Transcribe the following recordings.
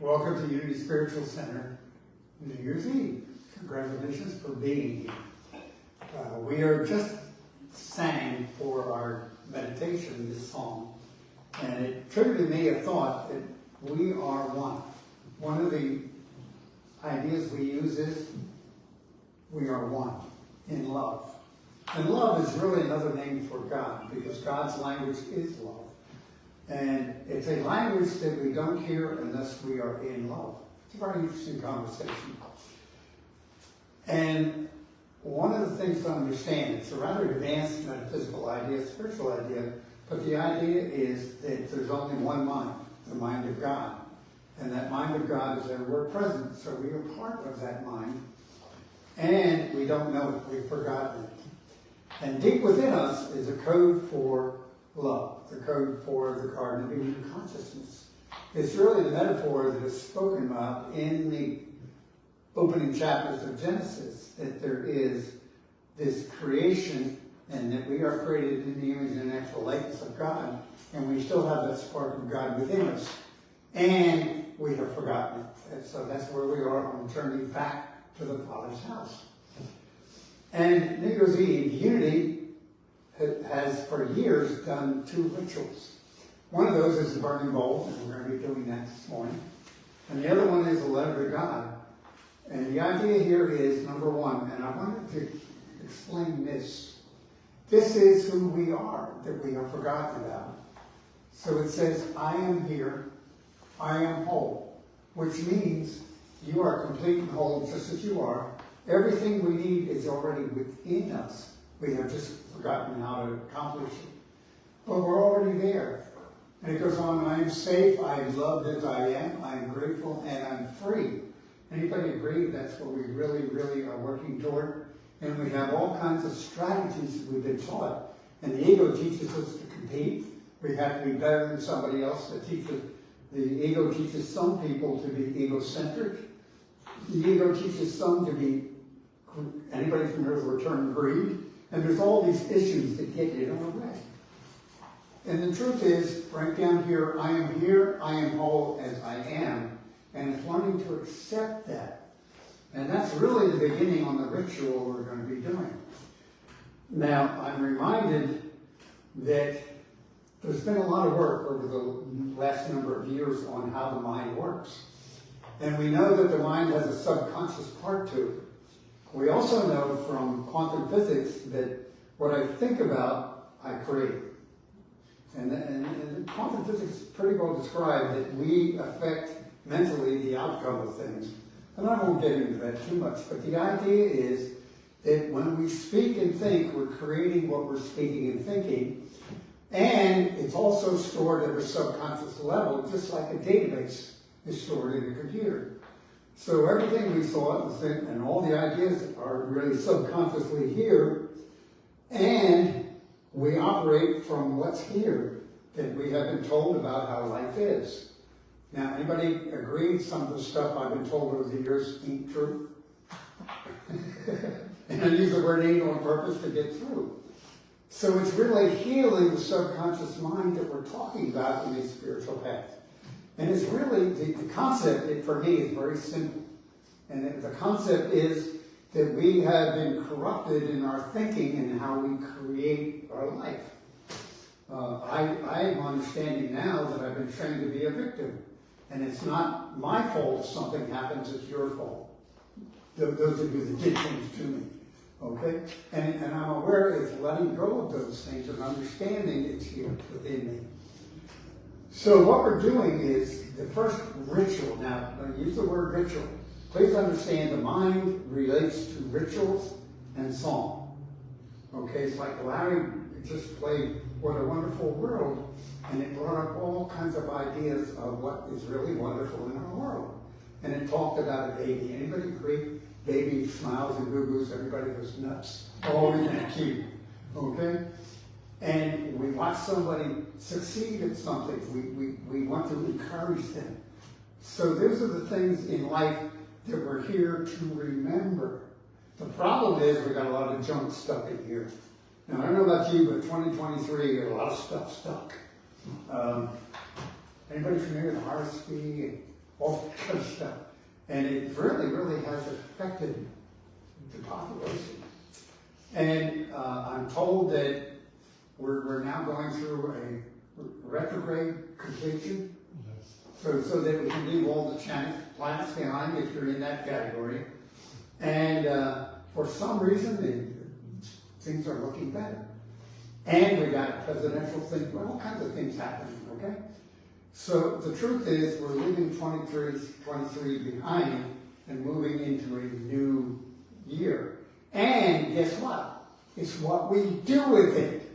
Welcome to Unity Spiritual Center, New Year's Eve. Congratulations for being here. We are just sang for our meditation this song, and it triggered in me a thought that we are one. One of the ideas we use is we are one in love. And love is really another name for God, because God's language is love. And it's a language that we don't hear unless we are in love. It's a very interesting conversation. And one of the things to understand, it's a rather advanced metaphysical idea, spiritual idea, but the idea is that there's only one mind, the mind of God. And that mind of God is everywhere present, so we are part of that mind. And we don't know it, we've forgotten it. And deep within us is a code for love, the code for the garden of Eden consciousness. It's really the metaphor that is spoken about in the opening chapters of Genesis, that there is this creation and that we are created in the image and actual likeness of God, and we still have that spark of God within us, and we have forgotten it. And so that's where we are on the journey back to the Father's house. And New Year's Eve, Unity has for years done two rituals. One of those is the burning bowl, and we're going to be doing that this morning. And the other one is a letter to God. And the idea here is, number one, and I wanted to explain this. This is who we are that we have forgotten about. So it says, I am here, I am whole, which means you are complete and whole just as you are. Everything we need is already within us. We have just forgotten how to accomplish it. But we're already there. And it goes on, I am safe, I am loved as I am grateful, and I'm free. Anybody agree that's what we really, really are working toward? And we have all kinds of strategies that we've been taught. And the ego teaches us to compete. We have to be better than somebody else. The ego teaches some people to be egocentric. The ego teaches some to be, anybody familiar with the term greed? And there's all these issues that get in our way. And the truth is, right down here, I am whole as I am. And it's learning to accept that. And that's really the beginning on the ritual we're going to be doing. Now, I'm reminded that there's been a lot of work over the last number of years on how the mind works. And we know that the mind has a subconscious part to it. We also know from quantum physics that what I think about, I create. And quantum physics pretty well described that we affect mentally the outcome of things. And I won't get into that too much, but the idea is that when we speak and think, we're creating what we're speaking and thinking, and it's also stored at a subconscious level, just like a database is stored in a computer. So everything we thought and think, and all the ideas are really subconsciously here, and we operate from what's here that we have been told about how life is. Now, anybody agree some of the stuff I've been told over the years ain't true? And I use the word ain't on purpose to get through. So it's really healing the subconscious mind that we're talking about in the spiritual path. And it's really, the concept, for me, is very simple. And the concept is that we have been corrupted in our thinking and how we create our life. I am understanding now that I've been trained to be a victim. And it's not my fault if something happens, it's your fault. Those of you that did things to me. Okay? And I'm aware it's letting go of those things and understanding it's here within me. So what we're doing is the first ritual. Now, I use the word ritual. Please understand the mind relates to rituals and song. Okay, it's like Larry just played What a Wonderful World, and it brought up all kinds of ideas of what is really wonderful in our world. And it talked about a baby. Anybody agree? Baby smiles and goo-goos, everybody goes nuts. Oh, isn't that cute? Okay? And we watch somebody succeed at something. We want to encourage them. So those are the things in life that we're here to remember. The problem is we got a lot of junk stuck in here. Now, I don't know about you, but 2023, a lot of stuff stuck. Anybody familiar with RSP? all that kind of stuff. And it really, really has affected the population. And I'm told that we're now going through a retrograde completion, so that we can leave all the planets behind if you're in that category. And for some reason, things are looking better. And we got a presidential thing, well, all kinds of things happening, okay? So the truth is, we're leaving 23 behind and moving into a new year. And guess what? It's what we do with it,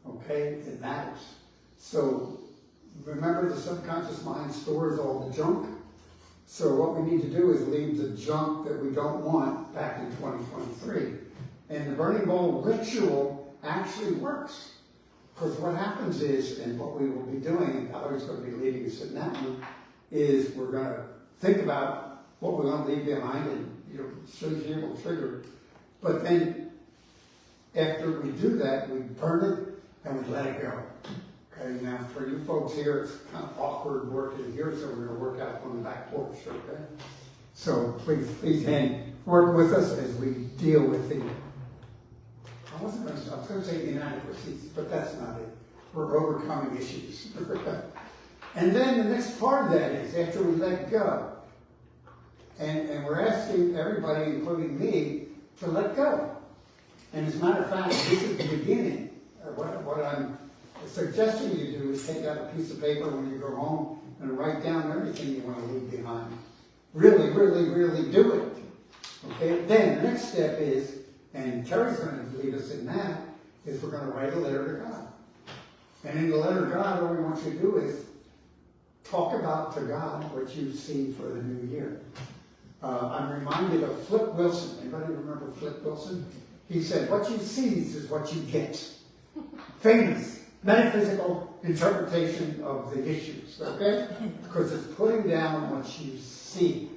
okay? It matters. So remember, the subconscious mind stores all the junk. So what we need to do is leave the junk that we don't want back in 2023. And the burning bowl ritual actually works. Because what happens is, and what we will be doing, and Valerie's going to be leading us in that one, is we're going to think about what we're going to leave behind, and it will trigger. But then, after we do that, we burn it and we let it go. Okay, now for you folks here, it's kind of awkward working here, so we're going to work out on the back porch, okay? So please work with us as we deal with the, I was going to say inadequacies, but that's not it. We're overcoming issues. And then the next part of that is, after we let go, and we're asking everybody, including me, to let go. And as a matter of fact, this is the beginning. What I'm suggesting you do is take out a piece of paper when you go home and write down everything you want to leave behind. Really, really, really do it. Okay? Then the next step is, and Terry's going to lead us in that, is we're going to write a letter to God. And in the letter to God, all we want you to do is talk about to God what you see for the new year. I'm reminded of Flip Wilson. Anybody remember Flip Wilson? He said, what you seize is what you get. Famous metaphysical interpretation of the issues, okay? Because it's putting down what you see.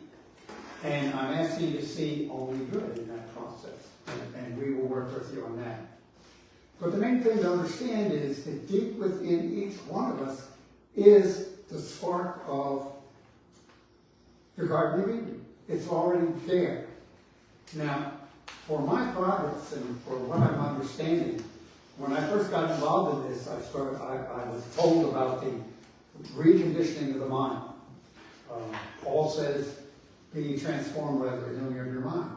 And I'm asking you to see only good in that process. And we will work with you on that. But the main thing to understand is that deep within each one of us is the spark of the Garden of Eden. It's already there. Now, for my progress and for what I'm understanding, when I first got involved in this, I was told about the reconditioning of the mind. Paul says, being transformed by the renewing of your mind.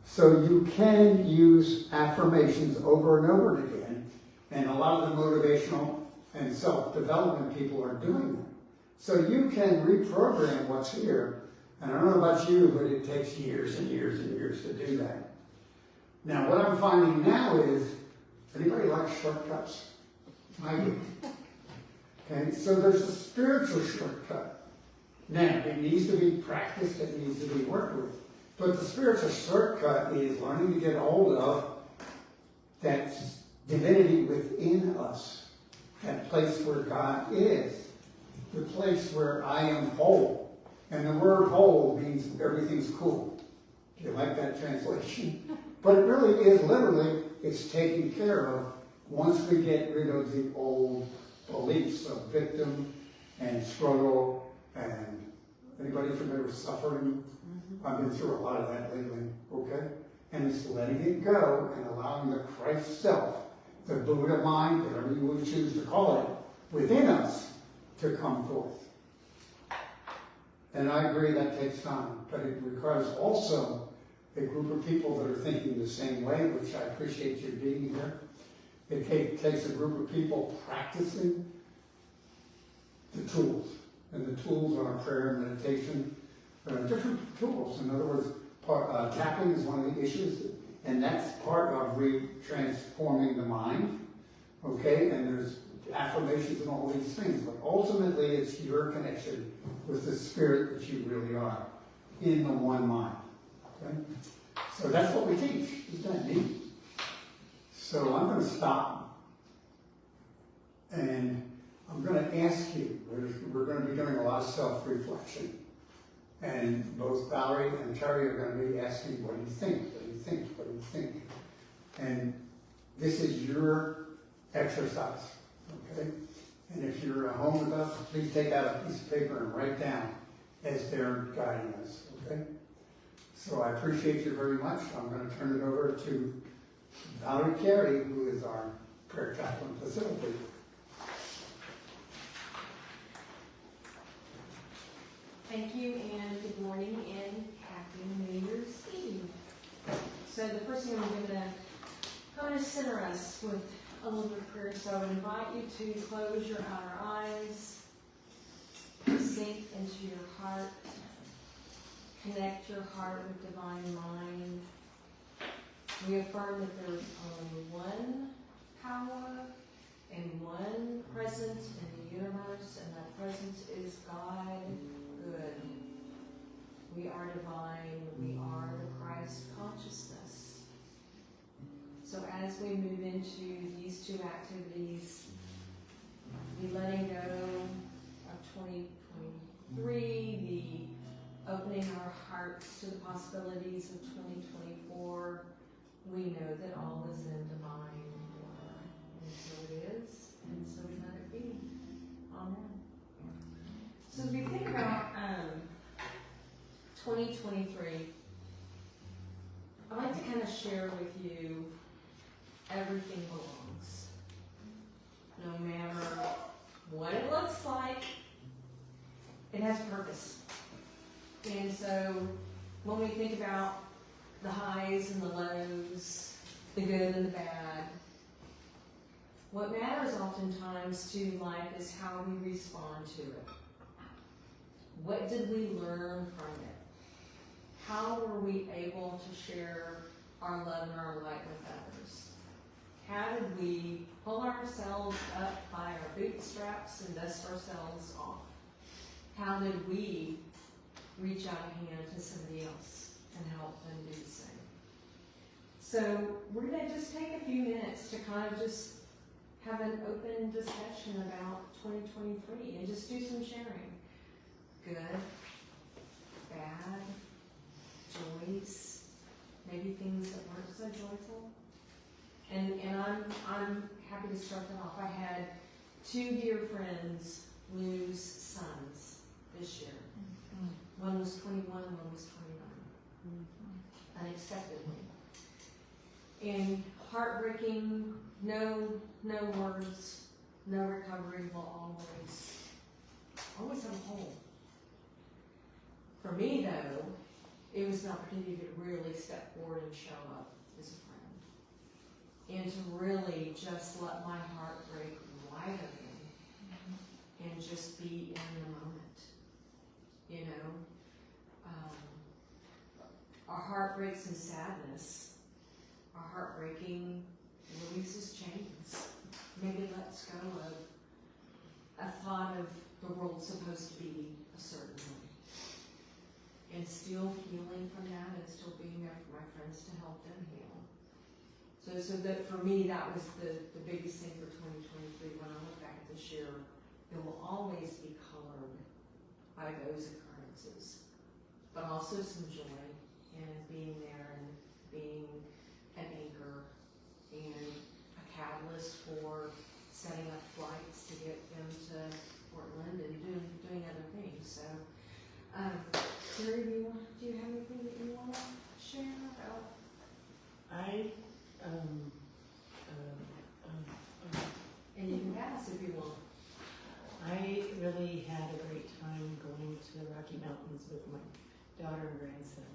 So you can use affirmations over and over again, and a lot of the motivational and self-development people are doing them. So you can reprogram what's here. And I don't know about you, but it takes years and years and years to do that. Now, what I'm finding now is, anybody like shortcuts? I do. Okay, so there's a spiritual shortcut. Now, it needs to be practiced, it needs to be worked with. But the spiritual shortcut is learning to get hold of that divinity within us, that place where God is, the place where I am whole. And the word whole means everything's cool. Do you like that translation? But it really is literally, it's taken care of once we get rid of the old beliefs of victim and struggle and anybody familiar with suffering? I've been through a lot of that lately, okay? And it's letting it go and allowing the Christ self, the Buddha mind, whatever you would choose to call it, within us to come forth. And I agree that takes time, but it requires also a group of people that are thinking the same way, which I appreciate you being here. It takes a group of people practicing the tools. And the tools are prayer and meditation, different tools. In other words, tapping is one of the issues, and that's part of transforming the mind, okay? And there's affirmations and all these things, but ultimately it's your connection with the spirit that you really are in the one mind, okay? So that's what we teach. Isn't that neat? So I'm going to stop, and I'm going to ask you, we're going to be doing a lot of self-reflection. And both Valerie and Terry are going to be asking, what do you think? What do you think? What do you think? And this is your exercise, okay? And if you're at home with us, please take out a piece of paper and write down as they're guiding us, okay? So I appreciate you very much. I'm going to turn it over to Valerie Carey, who is our prayer chaplain facilitator. Thank you, and good morning, and happy New Year's Eve. So the first thing I'm going to center us with a little bit of prayer. So I would invite you to close your outer eyes, sink into your heart, connect your heart with divine mind. We affirm that there is only one power and one presence in the universe, and that presence is God. Good. We are divine. We are the Christ consciousness. So as we move into these two activities, the letting go of 2023, the opening our hearts to the possibilities of 2024, we know that all is in divine order. And so it is, and so we let it be. Amen. So as we think about 2023, I'd like to kind of share with you everything belongs. No matter what it looks like, it has purpose. And so when we think about the highs and the lows, the good and the bad, what matters oftentimes to life is how we respond to it. What did we learn from it? How were we able to share our love and our light with others? How did we pull ourselves up by our bootstraps and dust ourselves off? How did we reach out a hand to somebody else and help them do the same? So we're going to just take a few minutes to kind of just have an open discussion about 2023 and just do some sharing. Good, bad, joys, maybe things that weren't so joyful. And I'm happy to start that off. I had two dear friends lose sons this year. Mm-hmm. One was 21, one was 29. Mm-hmm. Unexpectedly. And heartbreaking, no words, no recovery will always have a hole. For me though, it was an opportunity to really step forward and show up as a friend. And to really just let my heart break wide open and just be in the moment. You know, our heart breaks in sadness. Our heartbreaking releases chains. Maybe lets go of a thought of the world supposed to be a certain way. And still healing from that and still being there for my friends to help them heal. So that for me, that was the biggest thing for 2023. When I look back at this year, it will always be colored by those occurrences. But also some joy in being there and being an anchor and a catalyst for setting up flights to get them to Portland and doing other things. So, Terry, do you have anything that you want to share about? And you can pass if you want. I really had a great time going to the Rocky Mountains with my daughter and grandson.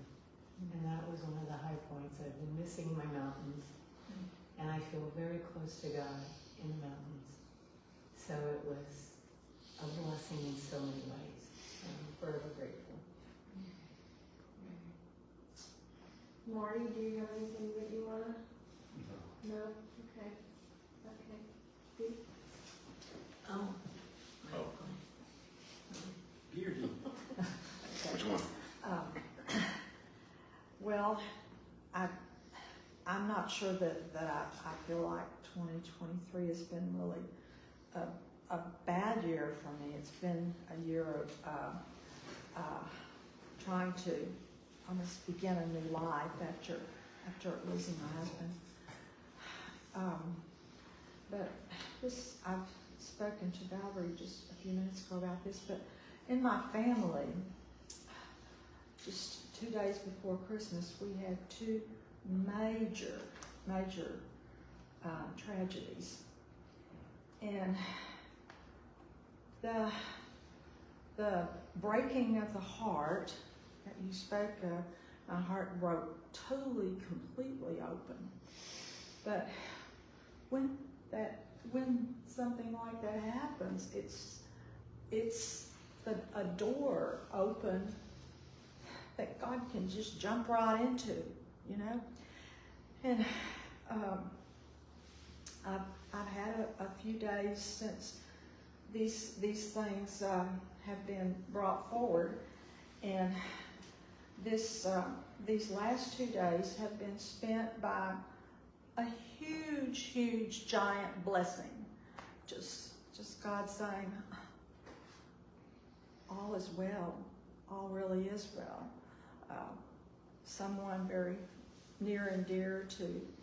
And that was one of the high points. I've been missing my mountains. And I feel very close to God in the mountains. So it was a blessing in so many ways. I'm forever grateful. Marty, do you have anything that you want to? No? Okay. Okay. Steve? Oh. Beardy. Which one? Well, I'm not sure that I feel like 2023 has been really a bad year for me. It's been a year of trying to almost begin a new life after losing my husband. But I've spoken to Valerie just a few minutes ago about this, but in my family, just 2 days before Christmas, we had two major tragedies. And the breaking of the heart that you spoke of, my heart broke totally, completely open. But when something like that happens, it's a door open that God can just jump right into, you know. And I've had a few days since these things have been brought forward, and these last 2 days have been spent by a huge giant blessing. Just God saying, all is well, all really is well. Someone very near and dear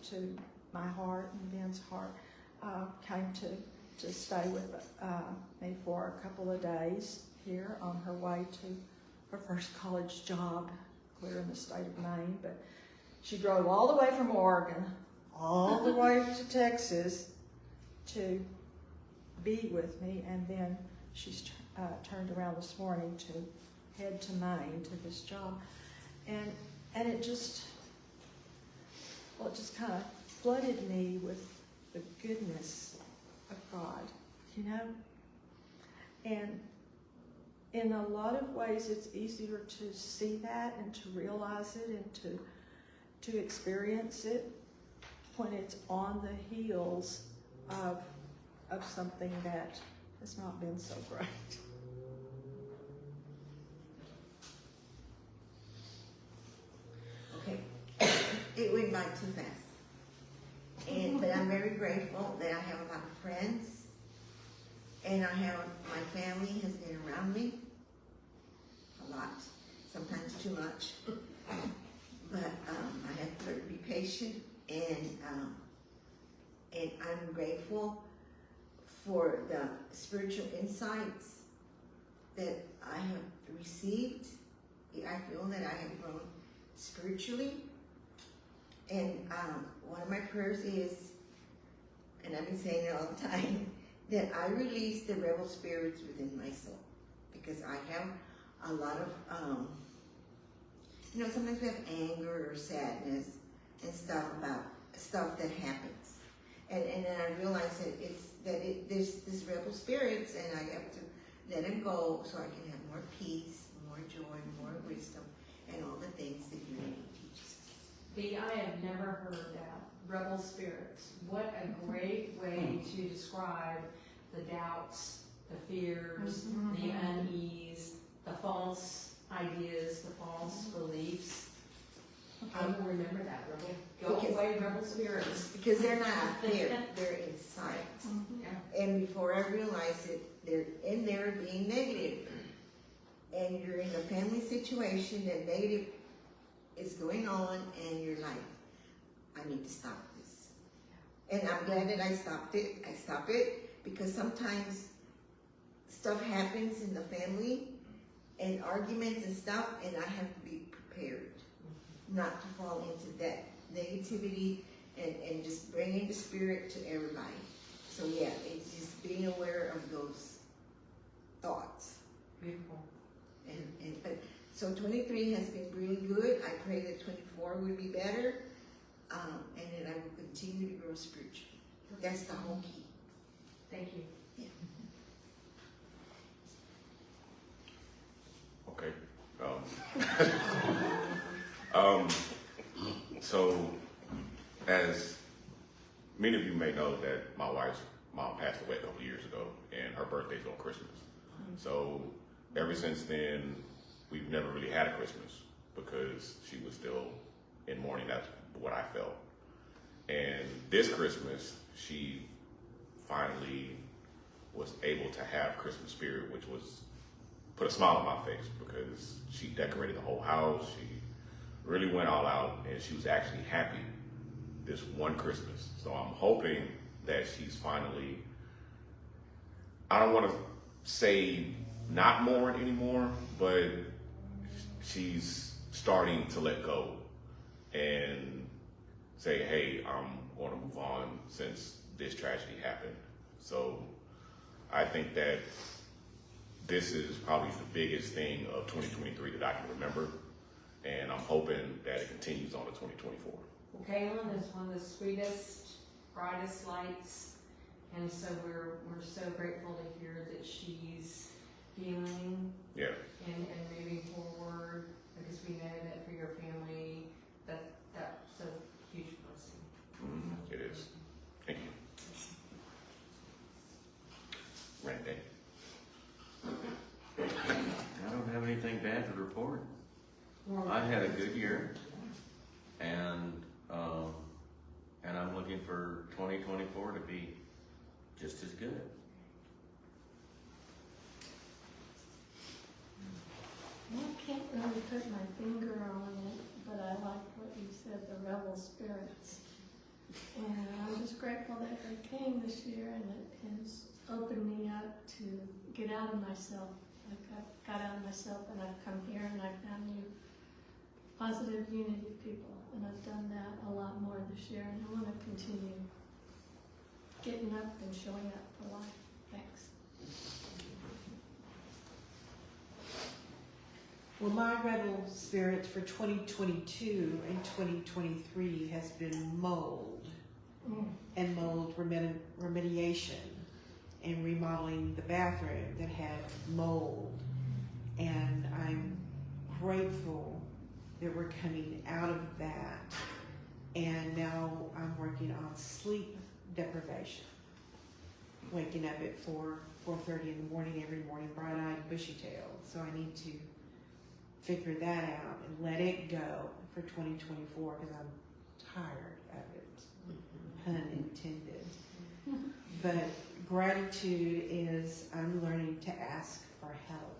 to my heart and Ben's heart came to stay with me for a couple of days here on her way to her first college job clear in the state of Maine. But she drove all the way from Oregon, all the way to Texas to be with me, and then she's turned around this morning to head to Maine to this job. And it just kind of flooded me with the goodness of God, you know? And in a lot of ways, it's easier to see that and to realize it and to experience it when it's on the heels of something that has not been so great. Okay, it went by too fast. But I'm very grateful that I have a lot of friends, and my family has been around me a lot, sometimes too much. But I have to learn to be patient, and I'm grateful for the spiritual insights that I have received. I feel that I have grown spiritually. And one of my prayers is, and I've been saying it all the time, that I release the rebel spirits within my soul. Because I have a lot of, sometimes we have anger or sadness and stuff about stuff that happens. And then I realize that there's this rebel spirits, and I have to let them go so I can have more peace, more joy, more wisdom, and all the things that unity teaches us. Dee, I have never heard that. Rebel spirits. What a great way to describe the doubts, the fears, the unease, the false ideas, the false beliefs. I will remember that, Rebel. Go away, rebel spirits. Because they're not out there, they're inside. Yeah. And before I realize it, they're in there being negative. And you're in a family situation that negative is going on, and you're like, I need to stop this. And I'm glad that I stopped it. I stopped it because sometimes stuff happens in the family and arguments and stuff, and I have to be prepared not to fall into that negativity and just bringing the spirit to everybody. So yeah, it's just being aware of those thoughts. Beautiful. But so 23 has been really good. I pray that 24 will be better, and then I will continue to grow spiritually. That's the whole key. Thank you. Yeah. Okay. So, as many of you may know, that my wife's mom passed away a couple of years ago, and her birthday's on Christmas. So, ever since then, we've never really had a Christmas because she was still in mourning. That's what I felt. And this Christmas, she finally was able to have Christmas spirit, which was put a smile on my face because she decorated the whole house. She really went all out, and she was actually happy this one Christmas. So I'm hoping that she's finally, I don't want to say not mourn anymore, but she's starting to let go and say, hey, I'm going to move on since this tragedy happened. So I think that this is probably the biggest thing of 2023 that I can remember, and I'm hoping that it continues on to 2024. Well, Kaylin is one of the sweetest, brightest lights, and so we're so grateful to hear that she's healing Yeah. and moving forward, because we know that for your family, that's a huge blessing. It is. Thank you. Randy. I don't have anything bad to report. Well, I had a good year, and I'm looking for 2024 to be just as good. I can't really put my finger on it, but I like what you said, the rebel spirits. And I'm just grateful that they came this year, and it has opened me up to get out of myself. Like I got out of myself and I've come here and I found you positive unity people, and I've done that a lot more this year, and I want to continue getting up and showing up for life. Thanks. Well, my rebel spirit for 2022 and 2023 has been mold and mold remediation and remodeling the bathroom that had mold. And I'm grateful that we're coming out of that. And now I'm working on sleep deprivation. Waking up at 4:30 in the morning every morning, bright-eyed, bushy-tailed. So I need to figure that out and let it go for 2024 because I'm tired of it, pun intended. But gratitude is I'm learning to ask for help.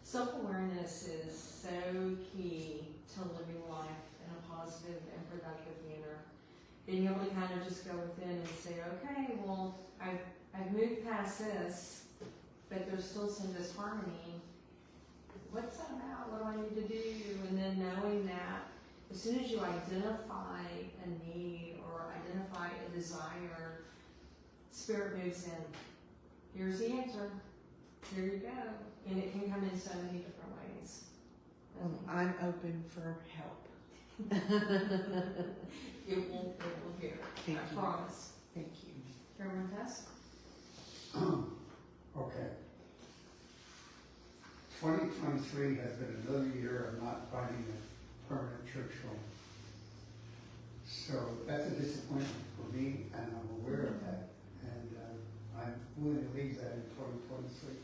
self-awareness is so key to living life in a positive and productive manner. Being able to kind of just go within and say, okay, well, I've moved past this, but there's still some disharmony. What's that about? What do I need to do? And then knowing that as soon as you identify a need or identify a desire, Spirit moves in. Here's the answer. Here you go. And it can come in so many different ways. I'm open for help. It will hear. Thank I you. promise. Thank you. Everyone Tess? Okay. 2023 has been another year of not finding a permanent church home. So that's a disappointment for me, and I'm aware of that. And I'm willing to leave that in 2023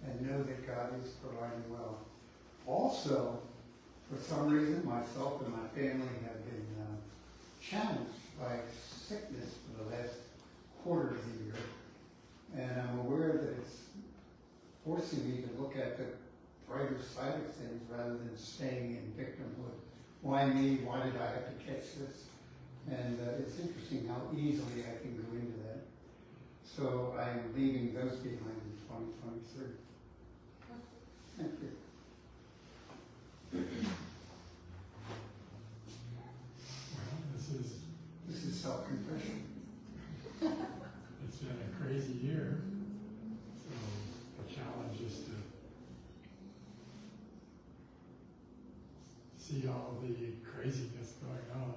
and know that God is providing well. Also, for some reason, myself and my family have been challenged by sickness for the last quarter of the year. And I'm aware that it's forcing me to look at the brighter side of things rather than staying in victimhood. Why me? Why did I have to catch this? And it's interesting how easily I can go into that. So I am leaving those behind in 2023. Thank you. Well, This is self-confession. it's been a crazy year, so the challenge is to see all the craziness going on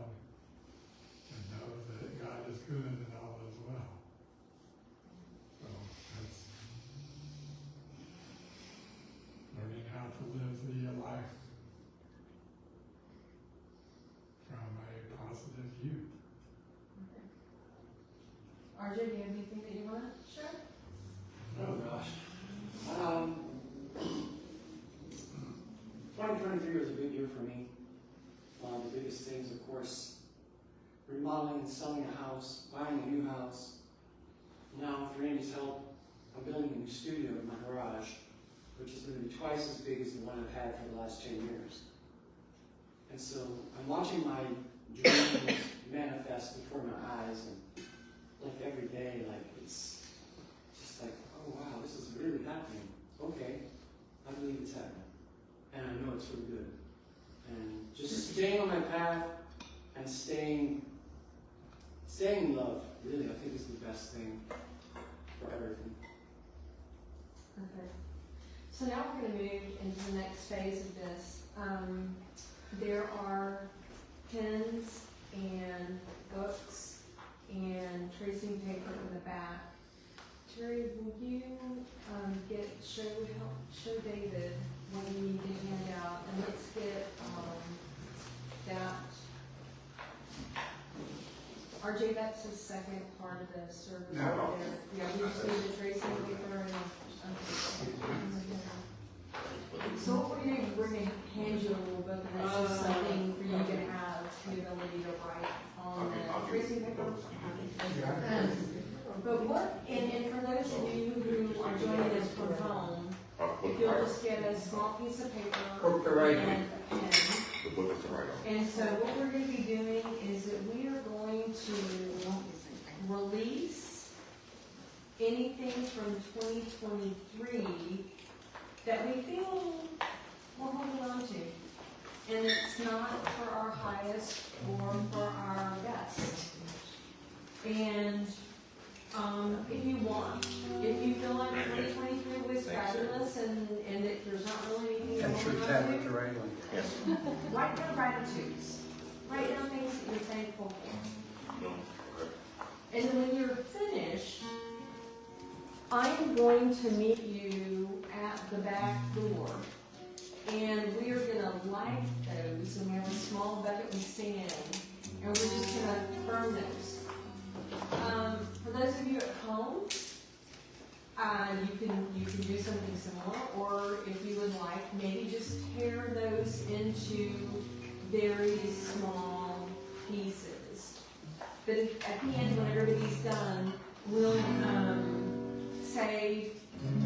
and know that God is good and all is well. So that's learning how to live the life from a positive view. RJ, do you have anything that you want to share? Oh gosh. 2023 was a big year for me. One of the biggest things, of course, remodeling and selling a house, buying a new house. Now, with Randy's help, I'm building a new studio in my garage, which is going to be twice as big as the one I've had for the last 10 years. And so I'm watching my dreams manifest before my eyes, and like every day, like it's just like, oh wow, this is really happening. Okay, I believe it's happening. and I know it's for the good. And just staying on my path and staying in love, really, I think is the best thing for everything. Okay. So now we're going to move into the next phase of this. There are pens and books and tracing paper in the back. Terry, will you show David what we need to hand out, and let's get that. RJ, that's the second part of the service No. right there. Yeah, we just need the tracing paper and. So what we're gonna do, we're gonna hand you a little book, and it's just something for you to have the ability to write on the tracing paper. But what, and for those of you who are joining us from home, if you'll just get a small piece of paper Book to write on. and a pen. The book is to write on. And so what we're gonna be doing is that we are going to release anything from 2023 that we feel we're holding on to. And it's not for our highest or for our best. And if you want, if you feel like 2023 was fabulous and that there's not really anything to That's your hold on tablet to, to write on. Yes. write down gratitudes. Write down things that you're thankful for. No. Okay. And then when you're finished, I am going to meet you at the back door. And we are gonna light those, and we have a small bucket we stand, and we're just gonna burn those. For those of you at home, you can do something similar, or if you would like, maybe just tear those into very small pieces. But at the end, when everybody's done, we'll say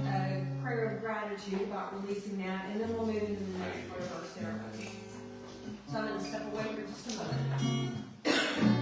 a prayer of gratitude about releasing that, and then we'll move into the next part of our ceremony. So I'm going to step away for just a moment.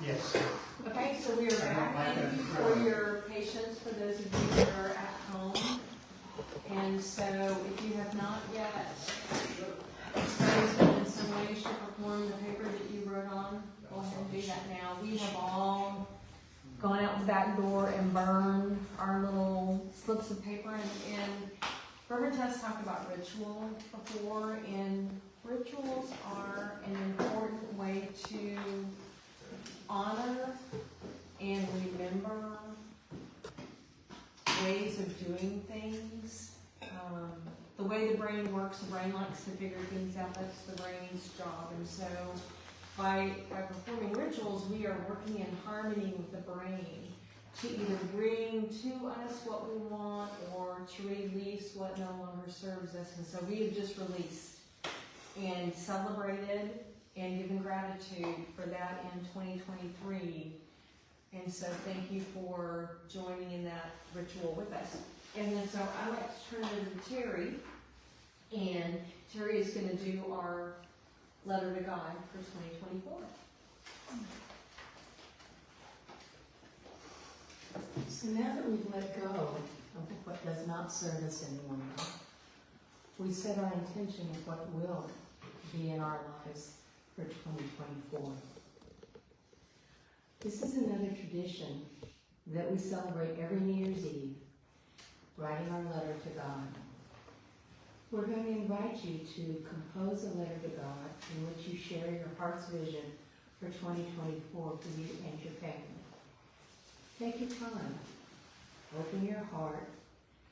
Yes. Okay, so we are back. Thank you for your patience, for those of you that are at home. And so if you have not yet disposed of in some way, shape, or form the paper that you wrote on, go ahead and do that now. We have all gone out the back door and burned our little slips of paper. And Reverend Tess talked about ritual before, and rituals are an important way to honor and remember ways of doing things. The way the brain works, the brain likes to figure things out. That's the brain's job. And so by performing rituals, we are working in harmony with the brain to either bring to us what we want or to release what no longer serves us. And so we have just released and celebrated and given gratitude for that in 2023. And so thank you for joining in that ritual with us. And then so I'd like to turn it over to Terry. And Terry is going to do our letter to God for 2024. So now that we've let go of what does not serve us anymore, we set our intention of what will be in our lives for 2024. This is another tradition that we celebrate every New Year's Eve, writing our letter to God. We're going to invite you to compose a letter to God in which you share your heart's vision for 2024 for you and your family. Take your time, open your heart,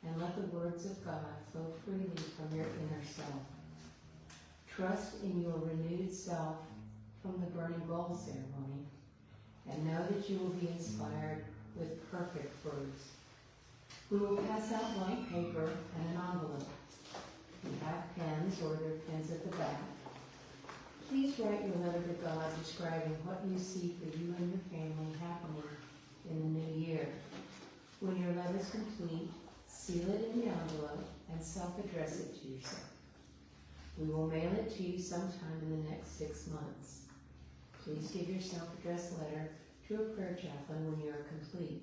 and let the words of God flow freely from your inner self. Trust in your renewed self from the burning bowl ceremony, and know that you will be inspired with perfect words. We will pass out blank paper and an envelope. If you have pens, or there are pens at the back, please write your letter to God describing what you see for you and your family happening in the new year. When your letter is complete, seal it in the envelope and self-address it to yourself. We will mail it to you sometime in the next 6 months. Please give your self-addressed letter to a prayer chaplain when you are complete.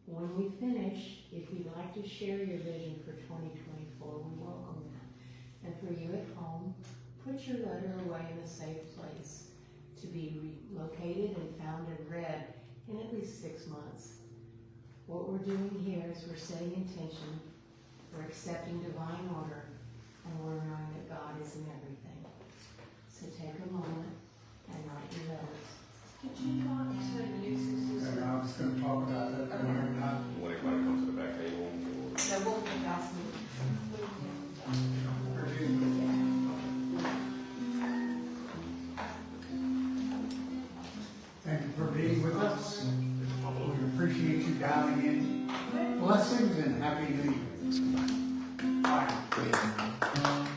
When we finish, if you'd like to share your vision for 2024, we welcome that. And for you at home, put your letter away in a safe place to be located and found and read in at least 6 months. What we're doing here is we're setting intention, we're accepting divine order, and we're knowing that God is in everything. So take a moment and write your letters. Did you want to use this? And I was gonna talk about that when we're not. When everybody comes to the back table, or No, we'll be asking. Thank you for being with us. We appreciate you dialing in. Blessings and Happy New Year. Bye.